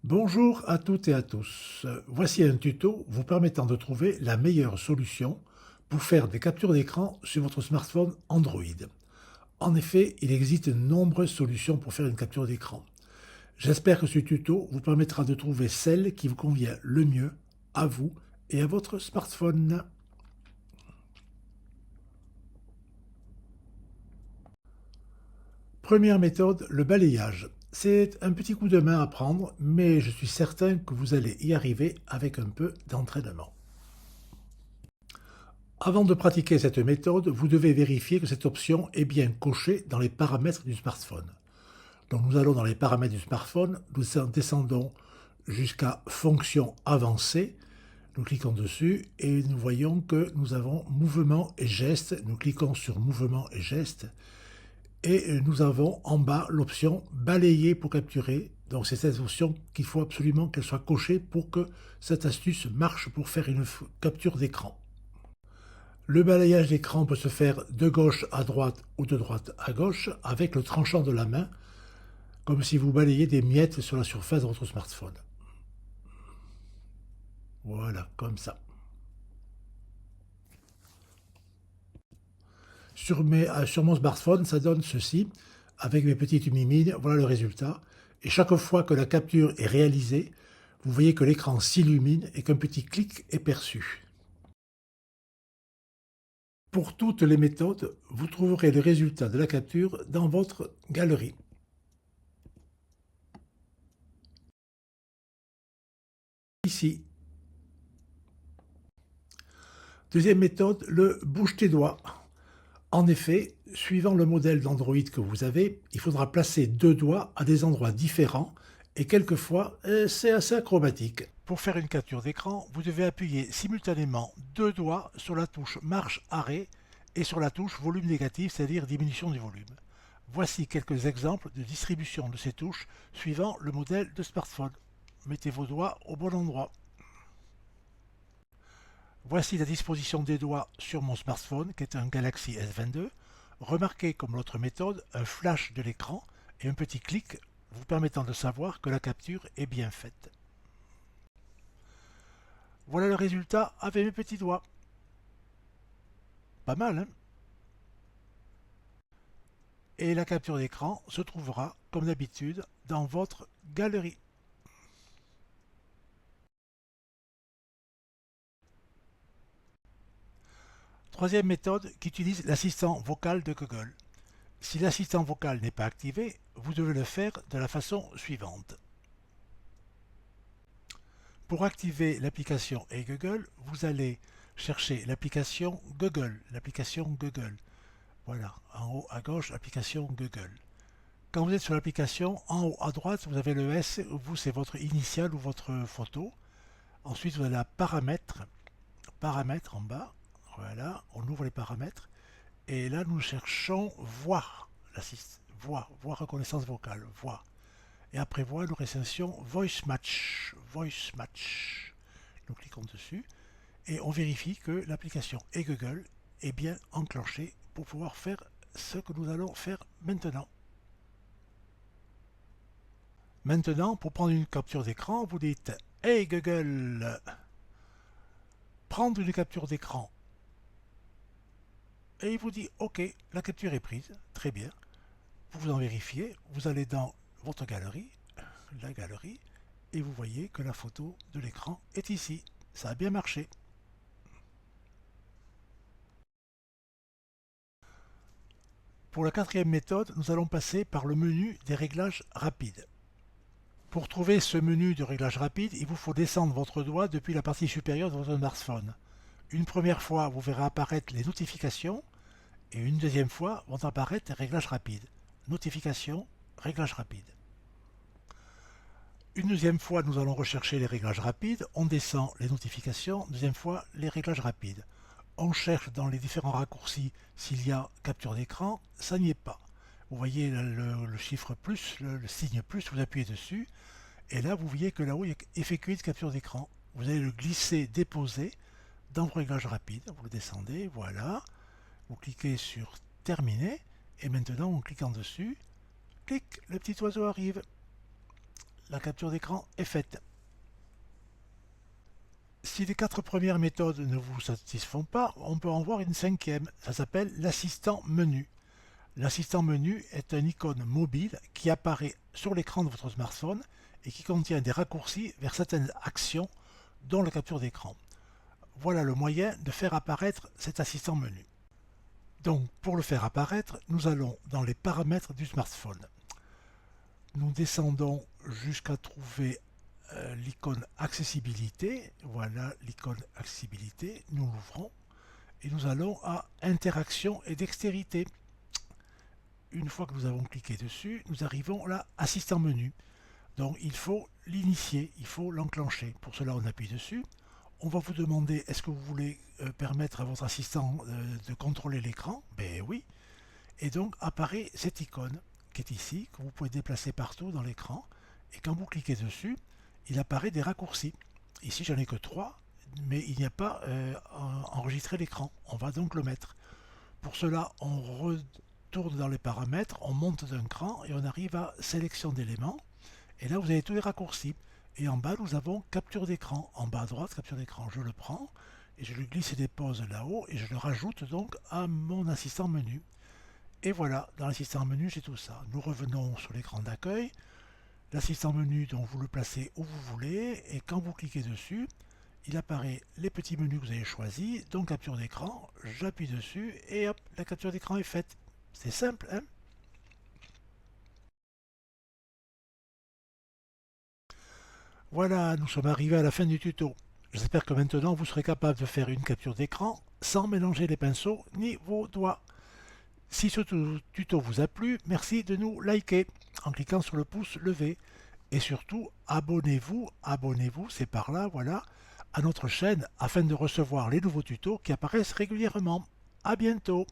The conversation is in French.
Bonjour à toutes et à tous. Voici un tuto vous permettant de trouver la meilleure solution pour faire des captures d'écran sur votre smartphone Android. En effet, il existe de nombreuses solutions pour faire une capture d'écran. J'espère que ce tuto vous permettra de trouver celle qui vous convient le mieux à vous et à votre smartphone. Première méthode, le balayage. C'est un petit coup de main à prendre, mais je suis certain que vous allez y arriver avec un peu d'entraînement. Avant de pratiquer cette méthode, vous devez vérifier que cette option est bien cochée dans les paramètres du smartphone. Donc nous allons dans les paramètres du smartphone, nous descendons jusqu'à Fonction avancée, nous cliquons dessus et nous voyons que nous avons mouvement et geste. Nous cliquons sur mouvement et geste et nous avons en bas l'option balayer pour capturer. Donc c'est cette option qu'il faut absolument qu'elle soit cochée pour que cette astuce marche pour faire une capture d'écran. Le balayage d'écran peut se faire de gauche à droite ou de droite à gauche avec le tranchant de la main, comme si vous balayez des miettes sur la surface de votre smartphone. Voilà, comme ça. Sur mon smartphone, ça donne ceci. Avec mes petites mimines, voilà le résultat. Et chaque fois que la capture est réalisée, vous voyez que l'écran s'illumine et qu'un petit clic est perçu. Pour toutes les méthodes, vous trouverez le résultat de la capture dans votre galerie. Ici. Deuxième méthode, le bouge tes doigts. En effet, suivant le modèle d'Android que vous avez, il faudra placer deux doigts à des endroits différents et quelquefois c'est assez acrobatique. Pour faire une capture d'écran, vous devez appuyer simultanément deux doigts sur la touche marche-arrêt et sur la touche volume négatif, c'est-à-dire diminution du volume. Voici quelques exemples de distribution de ces touches suivant le modèle de smartphone. Mettez vos doigts au bon endroit. Voici la disposition des doigts sur mon smartphone qui est un Galaxy S22. Remarquez comme l'autre méthode un flash de l'écran et un petit clic vous permettant de savoir que la capture est bien faite. Voilà le résultat avec mes petits doigts. Pas mal, hein? Et la capture d'écran se trouvera, comme d'habitude, dans votre galerie. Troisième méthode qui utilise l'assistant vocal de Google. Si l'assistant vocal n'est pas activé, vous devez le faire de la façon suivante. Pour activer l'application Google, vous allez chercher l'application Google. Voilà, en haut à gauche, application Google. Quand vous êtes sur l'application, en haut à droite, vous avez le S, vous c'est votre initiale ou votre photo. Ensuite, vous avez la paramètres en bas. Voilà, on ouvre les paramètres. Et là, nous cherchons voix reconnaissance vocale, voix. Et après voix, nous recherchons Voice Match. Nous cliquons dessus et on vérifie que l'application Google est bien enclenchée pour pouvoir faire ce que nous allons faire maintenant. Maintenant, pour prendre une capture d'écran, vous dites Hey Google, prendre une capture d'écran. Et il vous dit OK, la capture est prise, très bien. Vous en vérifiez, vous allez dans votre galerie, la galerie, et vous voyez que la photo de l'écran est ici. Ça a bien marché. Pour la quatrième méthode, nous allons passer par le menu des réglages rapides. Pour trouver ce menu de réglage rapide, il vous faut descendre votre doigt depuis la partie supérieure de votre smartphone. Une première fois, vous verrez apparaître les notifications et une deuxième fois vont apparaître les réglages rapides. Notifications, réglages rapides. Une deuxième fois, nous allons rechercher les réglages rapides. On descend les notifications. Deuxième fois, les réglages rapides. On cherche dans les différents raccourcis s'il y a capture d'écran. Ça n'y est pas. Vous voyez le chiffre plus, le signe plus, vous appuyez dessus. Et là, vous voyez que là-haut, il y a effectuer de capture d'écran. Vous allez le glisser, déposer dans vos réglages rapides. Vous le descendez, voilà. Vous cliquez sur terminer. Et maintenant, en cliquant dessus, clic, le petit oiseau arrive. la capture d'écran est faite. Si les 4 premières méthodes ne vous satisfont pas, on peut en voir une cinquième. Ça s'appelle l'assistant menu. L'assistant menu est une icône mobile qui apparaît sur l'écran de votre smartphone et qui contient des raccourcis vers certaines actions, dont la capture d'écran. Voilà le moyen de faire apparaître cet assistant menu. Donc, pour le faire apparaître, nous allons dans les paramètres du smartphone. Nous descendons jusqu'à trouver l'icône accessibilité. Voilà l'icône accessibilité. Nous l'ouvrons et nous allons à interaction et dextérité. Une fois que nous avons cliqué dessus, nous arrivons à assistant menu. Donc il faut l'initier, il faut l'enclencher. Pour cela, on appuie dessus. On va vous demander, est-ce que vous voulez permettre à votre assistant de contrôler l'écran? Ben oui. Et donc apparaît cette icône qui est ici, que vous pouvez déplacer partout dans l'écran. Et quand vous cliquez dessus, il apparaît des raccourcis. Ici, j'en ai que 3, mais il n'y a pas enregistré l'écran. On va donc le mettre. Pour cela, on retourne dans les paramètres, on monte d'un cran et on arrive à sélection d'éléments. Et là, vous avez tous les raccourcis. Et en bas, nous avons capture d'écran. En bas à droite, capture d'écran. Je le prends et je le glisse et dépose là-haut et je le rajoute donc à mon assistant menu. Et voilà, dans l'assistant menu, j'ai tout ça. Nous revenons sur l'écran d'accueil. L'assistant menu, donc vous le placez où vous voulez. Et quand vous cliquez dessus, il apparaît les petits menus que vous avez choisis. Donc capture d'écran, j'appuie dessus et hop, la capture d'écran est faite. C'est simple, hein? Voilà, nous sommes arrivés à la fin du tuto. J'espère que maintenant vous serez capable de faire une capture d'écran sans mélanger les pinceaux ni vos doigts. Si ce tuto vous a plu, merci de nous liker en cliquant sur le pouce levé. Et surtout, abonnez-vous, c'est par là, voilà, à notre chaîne afin de recevoir les nouveaux tutos qui apparaissent régulièrement. À bientôt!